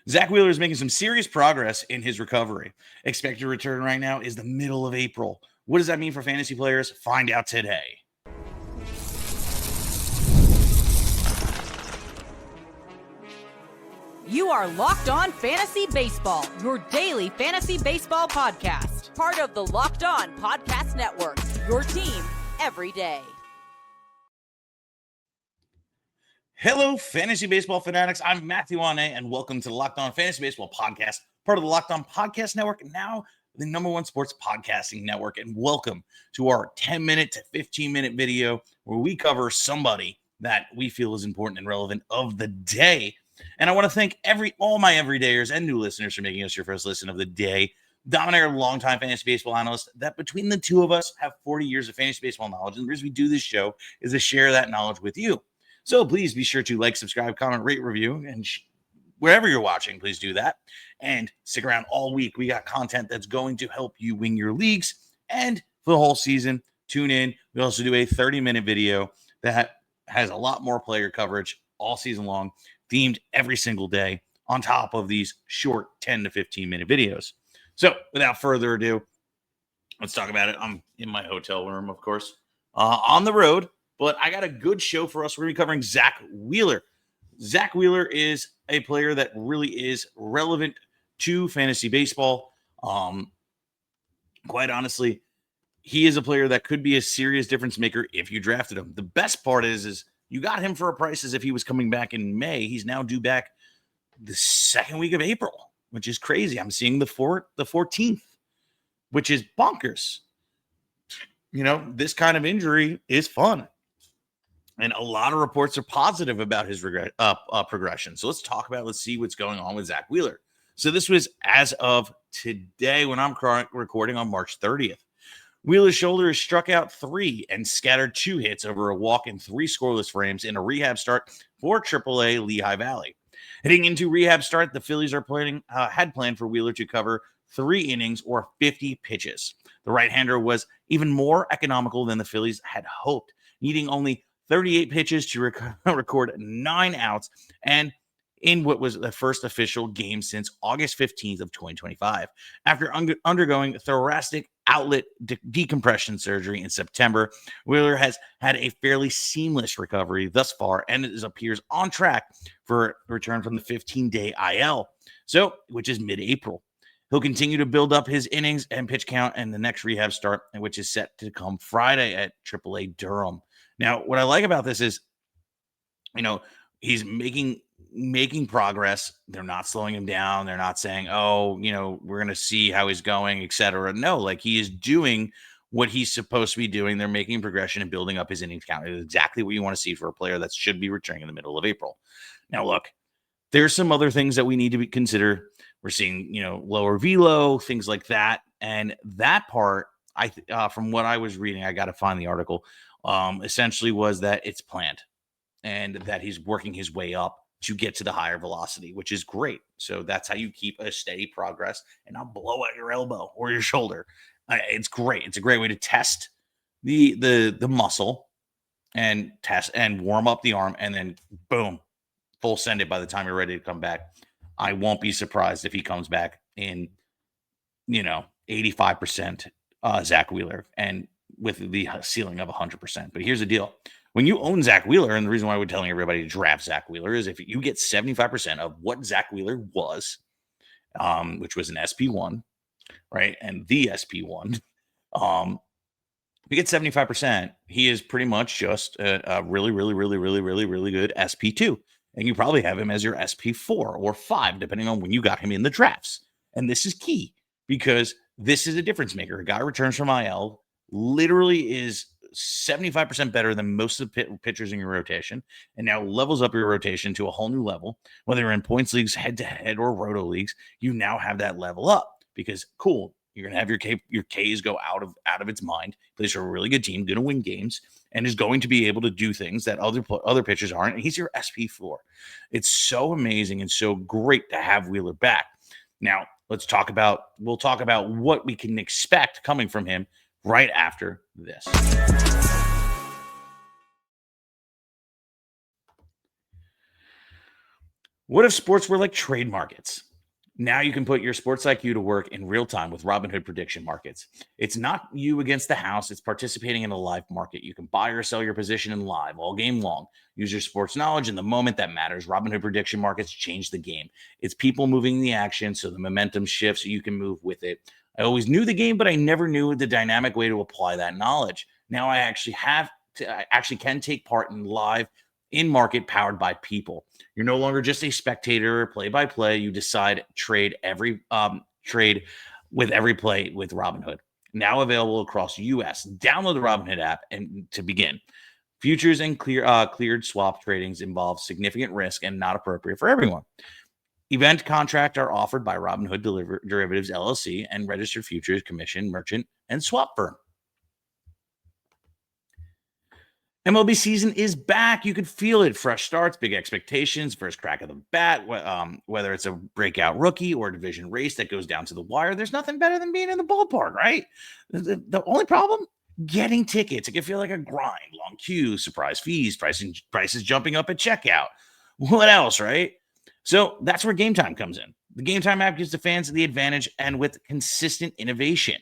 Zack Wheeler is making some serious progress in his recovery. Expected return right now is the middle of April. What does that mean for fantasy players? Find out today. You are Locked On Fantasy Baseball, your daily fantasy baseball podcast. Part of the Locked On Podcast Network, your team every day. Hello, fantasy baseball fanatics. I'm Matthew Onna, and welcome to the Locked On Fantasy Baseball podcast, part of the Locked On Podcast Network, and now the #1 sports podcasting network. And welcome to our 10-minute to 15-minute video where we cover somebody that we feel is important and relevant of the day. And I want to thank all my everydayers and new listeners for making us your first listen of the day. Dominator, longtime fantasy baseball analyst, that between the two of us have 40 years of fantasy baseball knowledge. And the reason we do this show is to share that knowledge with you. So please be sure to like, subscribe, comment, rate, review, and wherever you're watching, please do that. And stick around all week. We got content that's going to help you win your leagues. And for the whole season, tune in. We also do a 30-minute video that has a lot more player coverage all season long, themed every single day, on top of these short 10 to 15-minute videos. So without further ado, let's talk about it. I'm in my hotel room, of course, on the road. But I got a good show for us. We're going to be covering Zack Wheeler. Zack Wheeler is a player that really is relevant to fantasy baseball. Quite honestly, he is a player that could be a serious difference maker if you drafted him. The best part is you got him for a price as if he was coming back in May. He's now due back the second week of April, which is crazy. I'm seeing the 14th, which is bonkers. You know, this kind of injury is fun. And a lot of reports are positive about his progression. So let's see what's going on with Zack Wheeler. So this was as of today when I'm recording on March 30th. Wheeler's shoulder has struck out 3 and scattered 2 hits over a walk and 3 scoreless frames in a rehab start for AAA Lehigh Valley. Heading into rehab start, the Phillies are had planned for Wheeler to cover 3 innings or 50 pitches. The right-hander was even more economical than the Phillies had hoped, needing only 38 pitches to record 9 outs, and in what was the first official game since August 15th of 2025. After undergoing thoracic outlet decompression surgery in September, Wheeler has had a fairly seamless recovery thus far and appears on track for a return from the 15-day IL, which is mid-April. He'll continue to build up his innings and pitch count in the next rehab start, which is set to come Friday at AAA Durham. Now, what I like about this is, he's making progress. They're not slowing him down. They're not saying, we're going to see how he's going, etc. No, he is doing what he's supposed to be doing. They're making progression and building up his innings count. It's exactly what you want to see for a player that should be returning in the middle of April. Now, look, there's some other things that we need to consider. We're seeing, lower velo, things like that. And that part, from what I was reading, I got to find the article, essentially was that it's planned and that he's working his way up to get to the higher velocity, which is great. So that's how you keep a steady progress and not blow out your elbow or your shoulder. It's great. It's a great way to test the muscle and test and warm up the arm, and then boom, full send it by the time you're ready to come back. I won't be surprised if he comes back in, 85% Zack Wheeler and with the ceiling of 100%. But here's the deal. When you own Zack Wheeler, and the reason why we're telling everybody to draft Zack Wheeler is if you get 75% of what Zack Wheeler was, which was an SP1, right? And the SP1, we get 75%. He is pretty much just a really, really, really, really, really, really good SP2. And you probably have him as your SP4 or 5, depending on when you got him in the drafts. And this is key because this is a difference maker. A guy returns from IL, literally is 75% better than most of the pitchers in your rotation, and now levels up your rotation to a whole new level. Whether you're in points leagues, head-to-head, or roto leagues, you now have that level up because, cool, you're going to have your Ks go out of its mind. Plays for a really good team, going to win games, and is going to be able to do things that other pitchers aren't. And he's your SP4. It's so amazing and so great to have Wheeler back. Now, we'll talk about what we can expect coming from him right after this. What if sports were like trade markets? Now you can put your sports IQ to work in real time with Robinhood prediction markets. It's not you against the house, it's participating in a live market. You can buy or sell your position in live all game long. Use your sports knowledge in the moment that matters. Robinhood prediction markets change the game. It's people moving the action, so the momentum shifts, so you can move with it. I always knew the game, but I never knew the dynamic way to apply that knowledge. Now I actually can take part in live in market powered by people. You're no longer just a spectator, play by play. You decide trade with every play with Robinhood. Now available across U.S. Download the Robinhood app and to begin. Futures and cleared swap tradings involve significant risk and not appropriate for everyone. Event contracts are offered by Robinhood Derivatives LLC and registered futures commission merchant and swap firm. MLB season is back. You can feel it. Fresh starts, big expectations, first crack of the bat, whether it's a breakout rookie or a division race that goes down to the wire. There's nothing better than being in the ballpark, right? The only problem, getting tickets. It can feel like a grind, long queues, surprise fees, prices jumping up at checkout. What else, right? So that's where Game Time comes in. The Game Time app gives the fans the advantage, and with consistent innovation.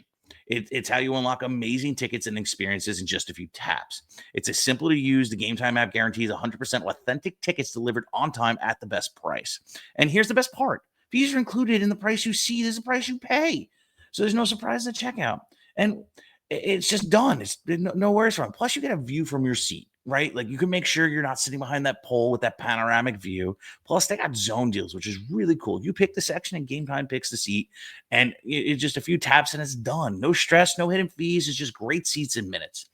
It's how you unlock amazing tickets and experiences in just a few taps. It's as simple to use. The Game Time app guarantees 100% authentic tickets delivered on time at the best price. And here's the best part. Fees are included in the price you see. This is the price you pay. So there's no surprise at checkout. And it's just done. It's no worries from it. Plus, you get a view from your seat, right? Like you can make sure you're not sitting behind that pole with that panoramic view. Plus, they got zone deals, which is really cool. You pick the section and Game Time picks the seat, and it's just a few taps and it's done. No stress, no hidden fees. It's just great seats in minutes.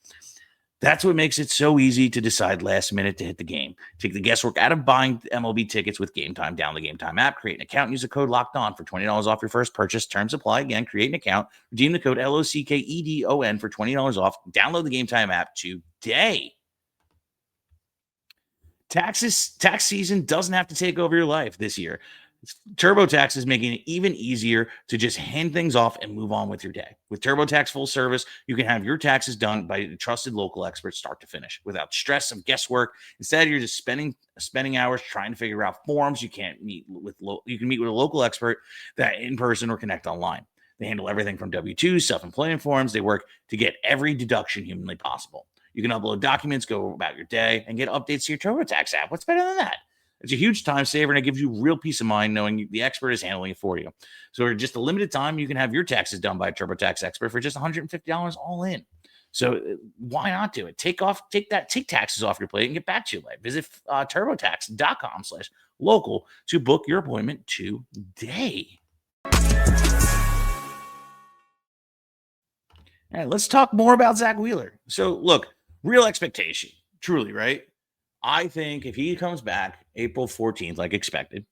That's what makes it so easy to decide last minute to hit the game. Take the guesswork out of buying MLB tickets with Game Time. Download the Game Time app, create an account, use the code Locked On for $20 off your first purchase. Terms apply. Again, create an account, redeem the code LOCKEDON for $20 off. Download the Game Time app today. Tax season doesn't have to take over your life this year. TurboTax is making it even easier to just hand things off and move on with your day. With TurboTax full service, you can have your taxes done by trusted local experts start to finish without stress of guesswork. Instead, you're just spending hours trying to figure out forms. You can meet with a local expert that in person or connect online. They handle everything from W-2, self-employment forms. They work to get every deduction humanly possible. You can upload documents, go about your day, and get updates to your TurboTax app. What's better than that? It's a huge time saver, and it gives you real peace of mind knowing the expert is handling it for you. So for just a limited time, you can have your taxes done by a TurboTax expert for just $150 all in. So why not do it? Take taxes off your plate and get back to your life. Visit turbotax.com/local to book your appointment today. All right, let's talk more about Zack Wheeler. So look, real expectation, truly, right? I think if he comes back April 14th, like expected,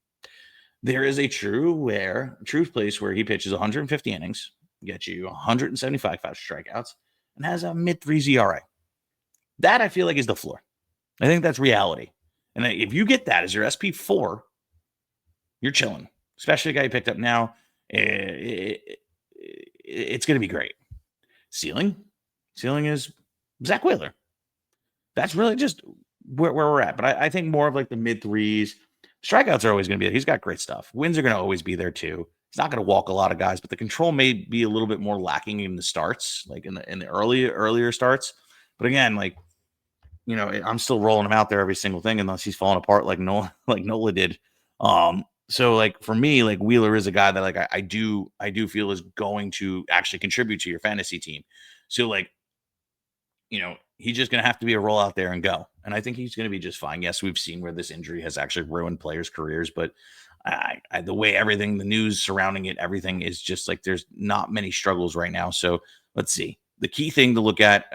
there is a true place where he pitches 150 innings, gets you 175 strikeouts, and has a mid-3s ERA. That I feel like is the floor. I think that's reality. And if you get that as your SP4, you're chilling. Especially the guy you picked up now. It's going to be great. Ceiling is Zack Wheeler. That's really just where we're at. But I think more of like the mid-3s. Strikeouts are always going to be there. He's got great stuff. Wins are going to always be there too. He's not going to walk a lot of guys, but the control may be a little bit more lacking in the starts, like in the earlier starts. But again, like, you know, I'm still rolling him out there every single thing unless he's falling apart like Nola did. So like for me, like Wheeler is a guy that like I do feel is going to actually contribute to your fantasy team. So like, you know, he's just going to have to be a roll out there and go. And I think he's going to be just fine. Yes, we've seen where this injury has actually ruined players' careers, but the way everything, the news surrounding it, everything is just like there's not many struggles right now. So let's see. The key thing to look at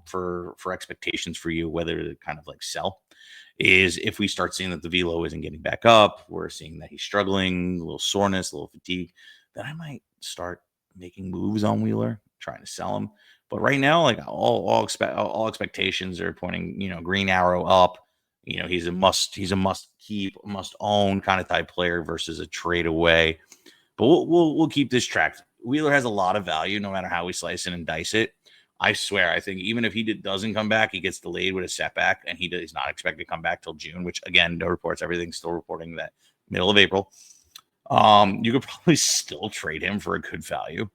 for expectations for you, whether to kind of like sell, is if we start seeing that the velo isn't getting back up, we're seeing that he's struggling, a little soreness, a little fatigue, then I might start making moves on Wheeler, trying to sell him. But right now, like all expectations are pointing, you know, green arrow up. You know, he's a must keep, must own kind of type player versus a trade away. But we'll keep this tracked. Wheeler has a lot of value, no matter how we slice it and dice it. I swear, I think even if he doesn't come back, he gets delayed with a setback, and he does not expect to come back till June. Which again, no reports. Everything's still reporting that middle of April. You could probably still trade him for a good value,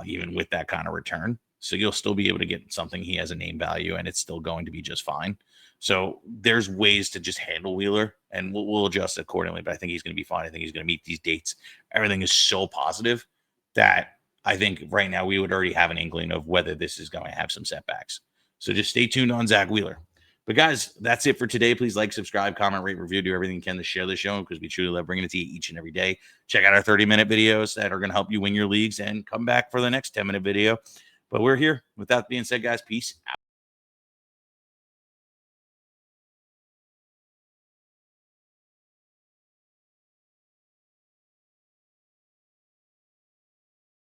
even with that kind of return. So you'll still be able to get something. He has a name value, and it's still going to be just fine. So there's ways to just handle Wheeler, and we'll adjust accordingly. But I think he's going to be fine. I think he's going to meet these dates. Everything is so positive that I think right now we would already have an inkling of whether this is going to have some setbacks. So just stay tuned on Zack Wheeler. But guys, that's it for today. Please like, subscribe, comment, rate, review, do everything you can to share the show because we truly love bringing it to you each and every day. Check out our 30-minute videos that are going to help you win your leagues and come back for the next 10-minute video. But we're here. With that being said, guys, peace out.